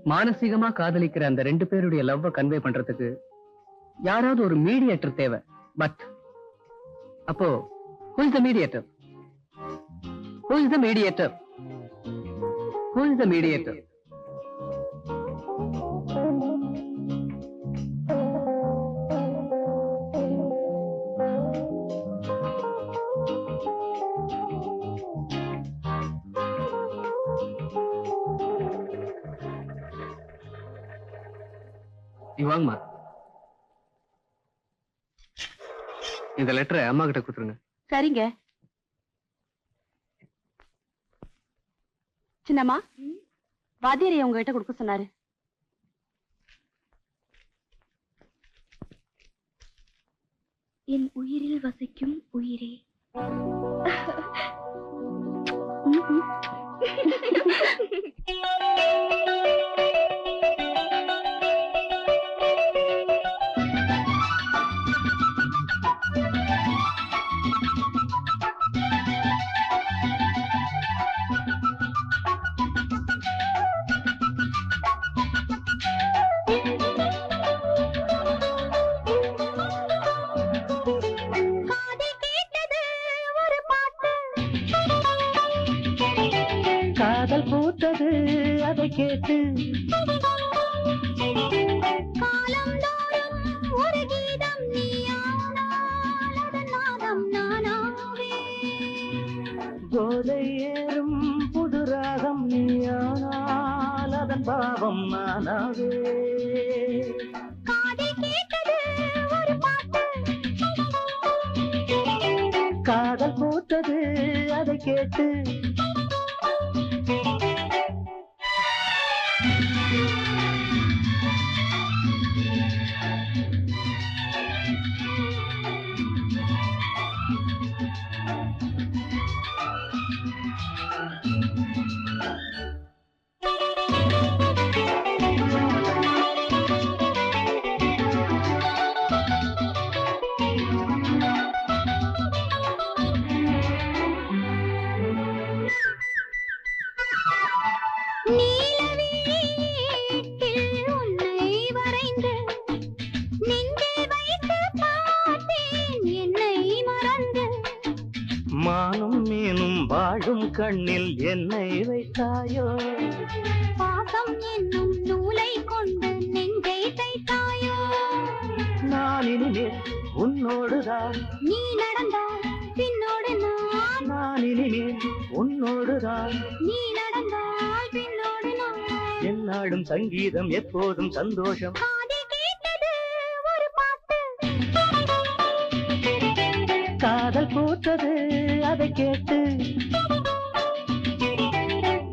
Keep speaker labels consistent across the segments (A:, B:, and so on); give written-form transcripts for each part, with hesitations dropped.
A: மானசீகமா காதலிக்கிற அந்த ரெண்டு பேருடைய லவ்வ கன்வே பண்றதுக்கு யாராவது ஒரு மீடியேட்டர் தேவை. பட் அப்போ who is the mediator? Who is the mediator? Who is the mediator? வாங்கம்மா, இந்த லெட்டரை அம்மா கிட்ட கொடுத்துருங்க.
B: சரிங்க. சின்னம்மா, வாத்தியாரை உங்ககிட்ட கொடுக்க சொன்னாரு. என் உயிரில் வசிக்கும் உயிரே.
C: காதல் பூத்தது அதை கேட்டு ஒரு கீதம் போதை ஏறும் புது ராகம் நீயானால் அதன் பாவம் நானாவே. காதல் பூத்தது அதை கேட்டு மானும் மீனும் வாழும் கண்ணில் என்னை வைத்தாயோ, பாசம் என்னும் நூலை கொண்டு நெஞ்சை தைத்தாயோ. நான் இனிமேல் உன்னோடுதான், நீ நடந்தால் பின்னோடு நான் இனிமேல் உன்னோடுதான், நீ நடந்தால் பின்னோடு நான். என்னாடும் சங்கீதம் எப்போதும் சந்தோஷம். காதல் பூத்தது அதை கேட்டு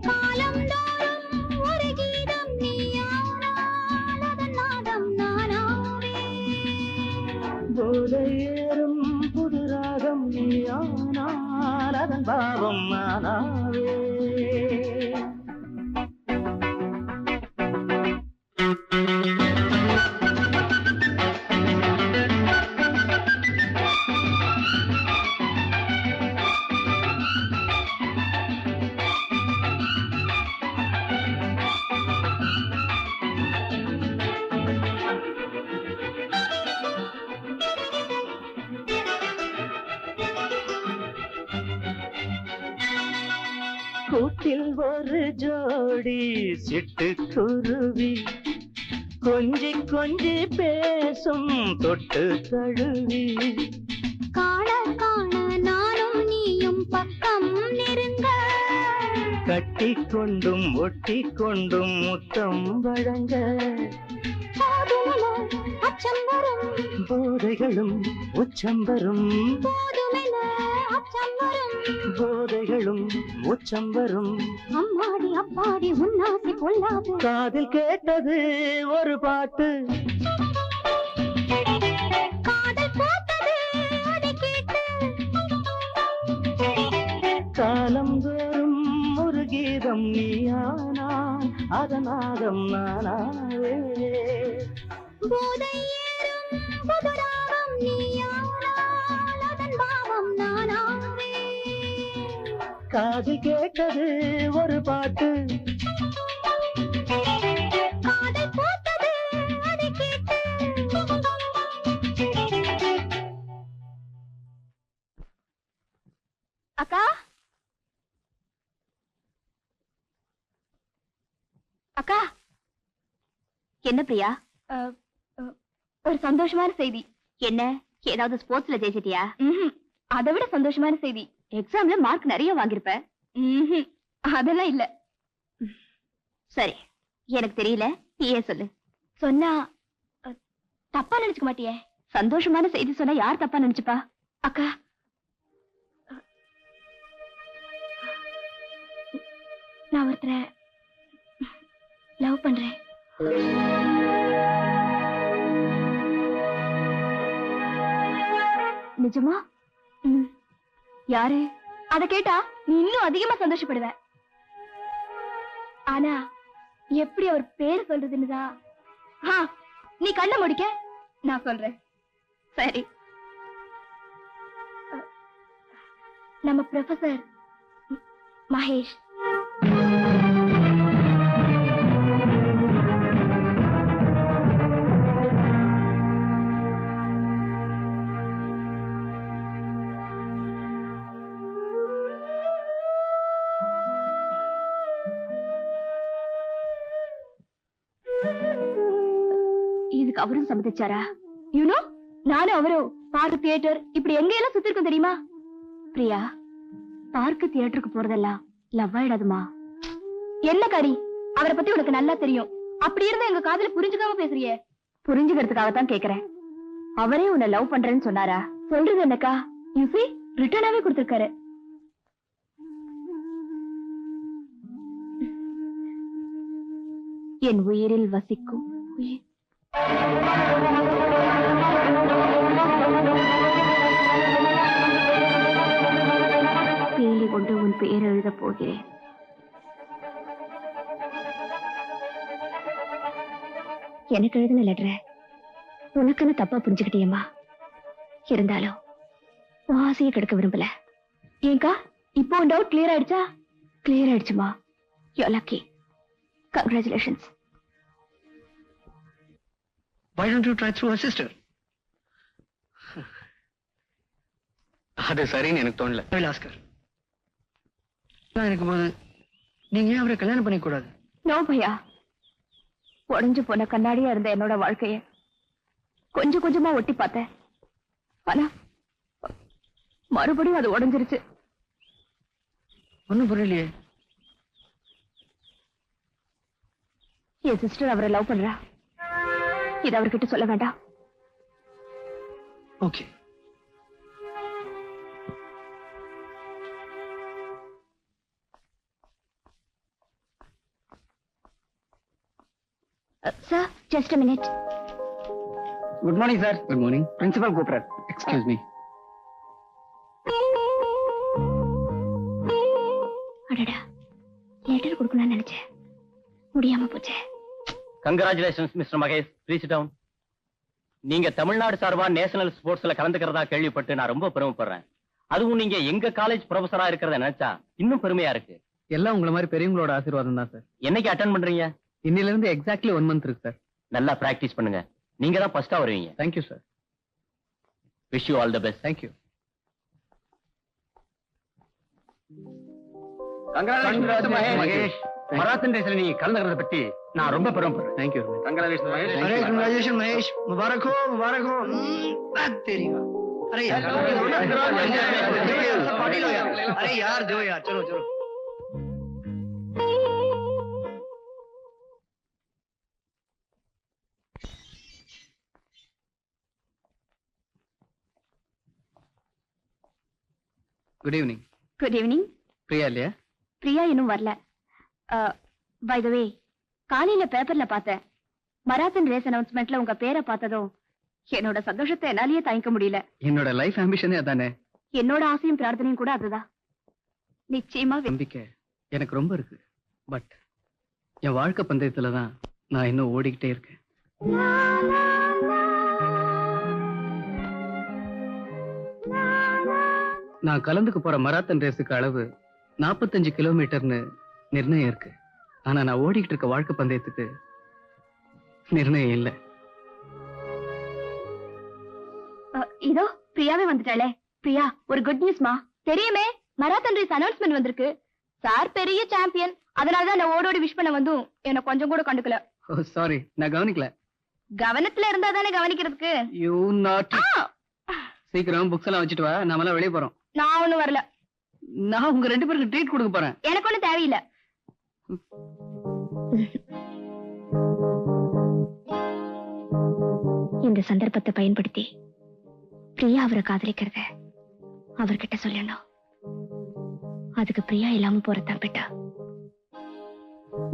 C: காலம் தோறும் ஒரு கீதம் நீயானால் அதன் நாதம் நானாவே. போதை ஏறும் புது ராகம் நீயானால் அதன் பாவம் நானாவே. கூட்டில் ஒரு ஜோடி சிட்டுக்குருவி கொஞ்சி கொஞ்சி பேசும் தொட்டு தழுவி. காண காண நானும் நீயும் பக்கம் நெருங்க, கட்டி கொண்டும் ஒட்டி கொண்டும் முத்தம் வழங்க. அச்சம் வரும் போதைகளும் உச்சம் வரும், போதைகளும் உச்சம் வரும். அம்மாடி அப்பாடி உன்னாசி கொள்ளாது. காதில் கேட்டது ஒரு பாட்டு, காதல் போட்டது அதை கேட்டு. காலம் தோறும் ஒரு கீதம் நீயானால் அதனாதம் நானாவே. போதை ஏறும் புது ராகம் நீயானால் அதன் பாவம் நானாவே. காது கேட்டது ஒரு பாட்டு.
B: அக்கா, என்ன பிரியா? ஒரு சந்தோஷமான செய்தி. என்ன? ஏதாவது ஸ்போர்ட்ஸ்ல ஜெயிச்சிட்டியா? அதை விட சந்தோஷமான செய்தி. எக்ஸாம்ல மார்க் நிறைய வாங்கியிருப்ப. அதெல்லாம் இல்ல. சரி, எனக்கு தெரியல, நீயே சொல்லு. சொன்னா தப்பா நினைச்சுக்க மாட்டியே? சந்தோஷமான செய்தி சொன்னா யார் தப்பா நினைச்சுப்பா? அக்கா, நான் ஒருத்தரை லவ் பண்றேன். நிஜமா? யாரு? அத கேட்டா நீ இன்னும் அதிகமா சந்தோஷப்படுவ. ஆனா எப்படி அவர் பேரு சொல்றதுன்னு தான். நீ கண்ண முடிக்க, நான் சொல்றேன். சரி. நம்ம ப்ரொஃபசர் மகேஷ். இதுக்கு அவரும் சம்மதிச்சாரா? யூனோ, நானும் அவரும் பார்க், தியேட்டர் இப்படி எங்க எல்லாம் சுத்தி இருக்கோம் தெரியுமா? பிரியா, பார்க் தியேட்டருக்கு போறதெல்லாம் லவ் ஆயிடாதுமா. என்ன காரி, அவரை பத்தி உனக்கு நல்லா தெரியும். அப்படி இருந்தா எங்க காதல புரிஞ்சுக்காம பேசுறியே. புரிஞ்சுக்கிறதுக்காகத்தான் கேக்குறேன். அவரே உன்னை லவ் பண்றேன்னு சொன்னாரா? சொல்றது என்னக்கா? யூசி ரிட்டர்னாவே கொடுத்திருக்காரு. என் உயிரில் வசிக்கும் உயிர். பேலி கொண்டு உன் பெயர் எழுதப் போகிறேன். எனக்கு எழுதின லெட்டரை உனக்குன்னு தப்பா புரிஞ்சுக்கிட்டியம்மா. இருந்தாலும் உன் ஆசையை கெடுக்க விரும்பல. ஏங்கா, இப்போ உன் டவுட் கிளியர் ஆயிடுச்சா? கிளியர் ஆயிடுச்சுமா. You lucky. Congratulations.
A: Why don't you try through her sister? அது சரின்னு எனக்கு தோணல.
D: ஆஸ்கர், எனக்கு போது நீங்க ஏன் அவரை கல்யாணம் பண்ணிக்க கூடாது?
B: நோ பையா. உடைஞ்சு போன கண்ணாடியா இருந்த என்னோட வாழ்க்கைய கொஞ்சம் கொஞ்சமா ஒட்டி பார்த்தேன். ஆனா மறுபடியும் அது உடைஞ்சிருச்சு.
D: ஒண்ணும் புரியலையே.
B: என் சிஸ்டர் அவரை லவ் பண்றா. இது அவர்கிட்ட சொல்ல வேண்டாம்.
D: Okay.
B: Sir, just a minute.
A: Good morning sir. Good morning. Principal கூப்பிடுறார். Excuse me.
B: அடடா, லெட்டர் கொடுக்கணும்னு நினைச்சேன், முடியாம போச்சு.
E: Congratulations mister Mahesh. Please sit down. நீங்க தமிழ்நாடு சார்பா நேஷனல் ஸ்போர்ட்ஸ்ல கலந்துக்கிறதா கேள்விப்பட்டு நான் ரொம்ப பெருமைப்படுறேன். அதுவும் நீங்க எங்க காலேஜ் ப்ரொஃபஸரா இருக்கிறத நினைச்சா இன்னும் பெருமையா இருக்கு.
A: எல்லாம் உங்களை மாதிரி பெரியவங்களோட ஆசீர்வாதம் தான் சார்.
E: என்னைக்கு அட்டென்ட் பண்றீங்க?
A: இன்னில இருந்து எக்ஸாக்ட்லி 1 month இருக்கு சார்.
E: நல்லா பிராக்டிஸ் பண்ணுங்க. நீங்க தான் ஃபர்ஸ்டா வருவீங்க.
A: Thank you sir.
E: Wish you all the best.
A: Thank you.
E: Congratulations Mahesh. Marathon ரேஸ்ல நீ கலந்துக்கிறத பத்தி நான் ரொம்ப பெருமைப்படுறேன்.
A: தேங்க்யூ.
E: கங்க்ராச்சுலேஷன்ஸ் மகேஷ்.
D: अरे कंग्रेचुलेशन महेश, मुबारक हो बात तेरी का। अरे यार पार्टी लो यार। अरे यार दो यार, चलो चलो।
A: Good evening.
B: Good evening.
A: Priya இல்லையா?
B: பிரியா இன்னும் வரல. பை த வே, காலையில பேப்பர்ல பார்த்தேன், மராத்தன் ரேஸ் அனௌன்ஸ்மெண்ட்ல உங்க பேரை பார்த்ததும் என்னோட சந்தோஷத்தை என்னாலேயே தாங்கிக்க முடியல.
A: என்னோட லைஃப் ஆம்பிஷனே அதானே.
B: என்னோட ஆசையும் பிரார்த்தனையும் கூட அதுதான். நிச்சயமா
A: நம்பிக்கை எனக்கு ரொம்ப இருக்கு. பட் என் வாழ்க்கை பந்தயத்துல தான் நான் இன்னும் ஓடிக்கிட்டே இருக்கேன். நான் கலந்துக்க போற மராத்தன் ரேஸுக்கு அளவு 45 கிலோமீட்டர்னு நிர்ணயம் இருக்கு. ஆனா நான் ஓடிக்கிட்டு இருக்க வாழ்க்கை பந்தயத்துக்கு நிர்ணயம் இல்லை.
B: இதோ பிரியாவே வந்துட்டாளே. பிரியா, ஒரு குட் நியூஸ்மா. தெரியுமே, மராத்தன் ரேஸ் அனௌன்ஸ்மெண்ட் வந்திருக்கு. சார் பெரிய சாம்பியன், அதனாலதான் நான் ஓடோடி விஷ் பண்ண வந்தும் என்ன கொஞ்சம் கூட கண்டுக்கல.
A: ஓ சாரி, நான் கவனிக்கல.
B: கவனத்துல இருந்தா தானே கவனிக்கிறதுக்கு.
A: You nut. சீக்கிரம் புக்ஸ் எல்லாம் வச்சுட்டு வா, நாமெல்லாம் வெளியே போறோம்.
B: நான் ஒண்ணும் வரல.
A: நான் உங்க 2 பேருக்கு ட்ரீட் கொடுக்க போறேன்.
B: எனக்கு ஒண்ணும் தேவையில்லை. இந்த சந்தர்ப்பத்தை பயன்படுத்தி பிரியா அவரை காதலிக்கிறத அவர்கிட்ட சொல்லணும். அதுக்கு பிரியா இல்லாம போறதான் பெட்டா.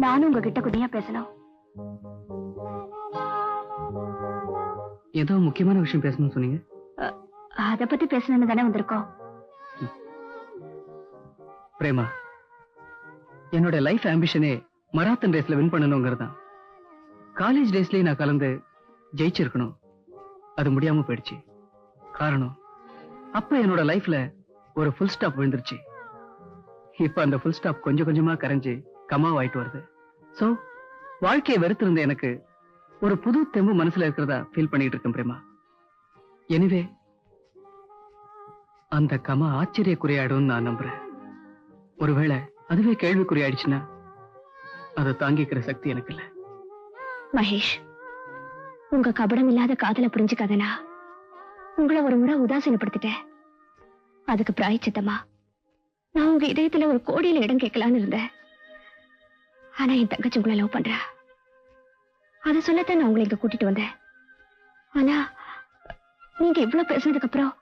B: நானும் உங்ககிட்ட குடியா பேசணும்.
A: ஏதோ முக்கியமான விஷயம் பேசணும்னு சொன்னீங்க.
B: அத பத்தி பேசணும்னு தானே வந்திருக்கோம்.
A: பிரேமா, என்னோட லைஃப் ஆம்பிஷனே மராத்தன் ரேஸ்ல வின் பண்ணணுங்கிறதான். காலேஜ் டேஸ்லயே நான் கலந்து ஜெயிச்சிருக்கணும். அது முடியாம போயிடுச்சு. காரணம், அப்ப என்னோட லைஃப்ல ஒரு ஃபுல் ஸ்டாப் விழுந்துருச்சு. இப்ப அந்த ஃபுல் ஸ்டாப் கொஞ்சம் கொஞ்சமா கரைஞ்சு கமாவாயிட்டு வருது. சோ வாழ்க்கையை வெறுத்திருந்த எனக்கு ஒரு புது தெம்பு மனசுல இருக்கிறதா ஃபீல் பண்ணிட்டு இருக்கேன் பிரேமா. எனிவே அந்த கமா ஆச்சரியக்குறியாடும் நான் நம்புறேன். ஒருவேளை அதுவே கேள்விக்குறியாயிடுச்சுன்னா அதை தாங்கிக்கிற சக்தி எனக்கு இல்ல.
B: மகேஷ், உங்க கபடம் இல்லாத காதலை புரிஞ்சுக்காதனா உங்களை ஒரு முறை உதாசீனப்படுத்திட்டேன். அதுக்கு பிராயச்சித்தமா நான் உங்க இதயத்துல ஒரு கோடியில இடம் கேட்கலான்னு இருந்தேன். ஆனா என் தங்கச்சி உங்களை லவ் பண்றா. அதை சொல்லத்தான் நான் உங்களை இங்க கூட்டிட்டு வந்தேன். ஆனா நீங்க இவ்வளவு பேசுனதுக்கு அப்புறம்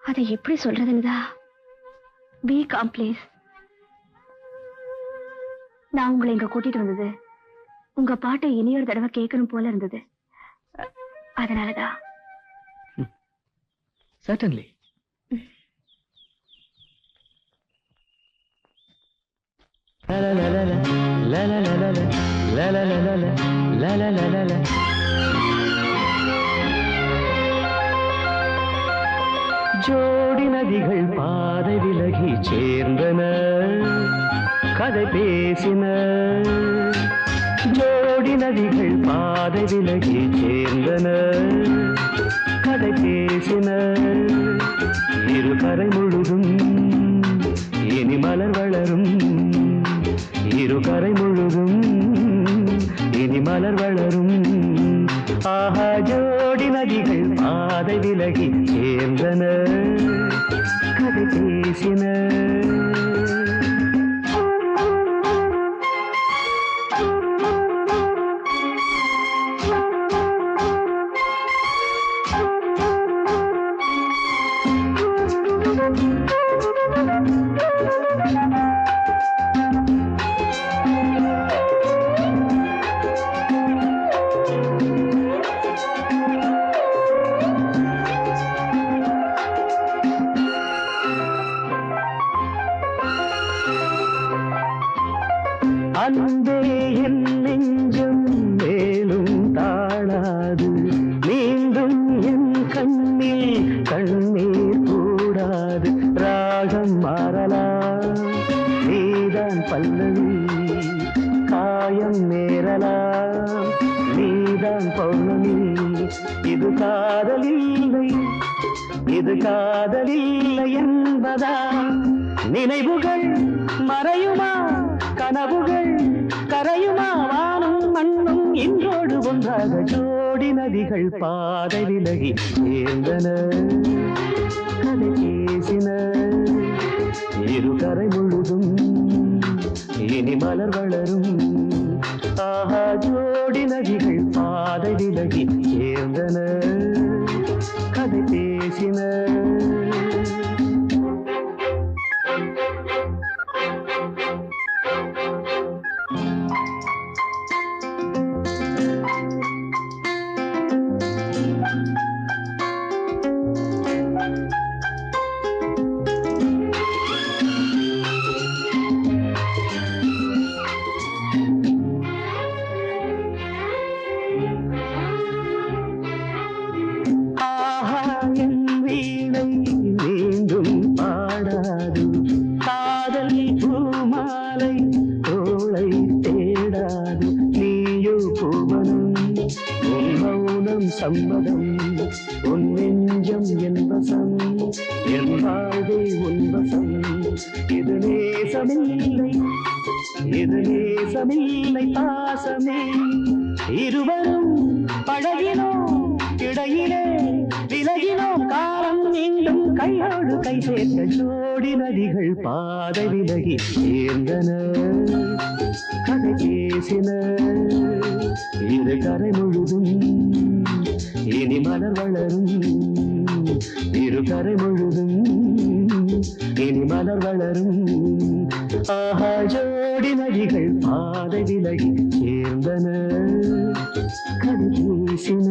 B: அதை எப்படி சொல்றதுன்னுதான். B com please. நான் உங்களை இங்க கூட்டிட்டு வந்தது உங்க பாட்டை இனியொரு தடவை கேட்கணும் போல இருந்தது. அதனாலதான்.
A: Certainly.
C: ஜோடி நதிகள் பாதை விலகி சேர்ந்தன, கதை பேசின. ஜோடி நதிகள் பாதை விலகி சேர்ந்தன, கதை பேசின. இரு கரை முழுதும் இனி மலர் வளரும், இரு கரை முழுதும் இனி மலர் வளரும். ஆஹா, ஜோடி நதிகள் பாதை விலகி சேர்ந்தன, கதை பேசின. அன்பே என் நெஞ்சம் மேலும் தாழாது, மீண்டும் என் கண்ணில் கண்ணீர் கூடாது. ராகம் மாறலாம், நீதான் பல்லவி, காயம் நேரலாம், நீதான் பௌர்ணமி. இது காதலில்லை, இது காதலில்லை என்பதா? நினைவுகள் மறையுமா, கனவுகள் கரையுமா? வானும் மண்ணும் இன்றோடு ஒன்றாக ஜோடி நதிகள் பாதை விலகி சேர்ந்தன, கதை பேசின. இரு கரை முழுதும் இனி மலர் வளரும். ஆஹா, ஜோடி நதிகள் பாதை விலகி சேர்ந்தன, கதை பேசின. சம்மதம் உன் நெஞ்சம் என் வசம், என் வாழ்வே உன் வசம். இது நேசமில்லை, இது நேசமில்லை பாசமே. இருவரும் பழகினோம், இடையிலே விலகினோம். காலம் மீண்டும் கையோடு கை சேர்ந்த ஜோடி நதிகள் பாதை விலகி சேர்ந்தன, கதை பேசின. இரு கரை முழுதும் இனி மலர் வளரும், இரு கரை முழுதும் இனி மலர் வளரும். ஆஹா, ஜோடி நதிகள் பாதை விலகி சேர்ந்தன, கதை பேசின.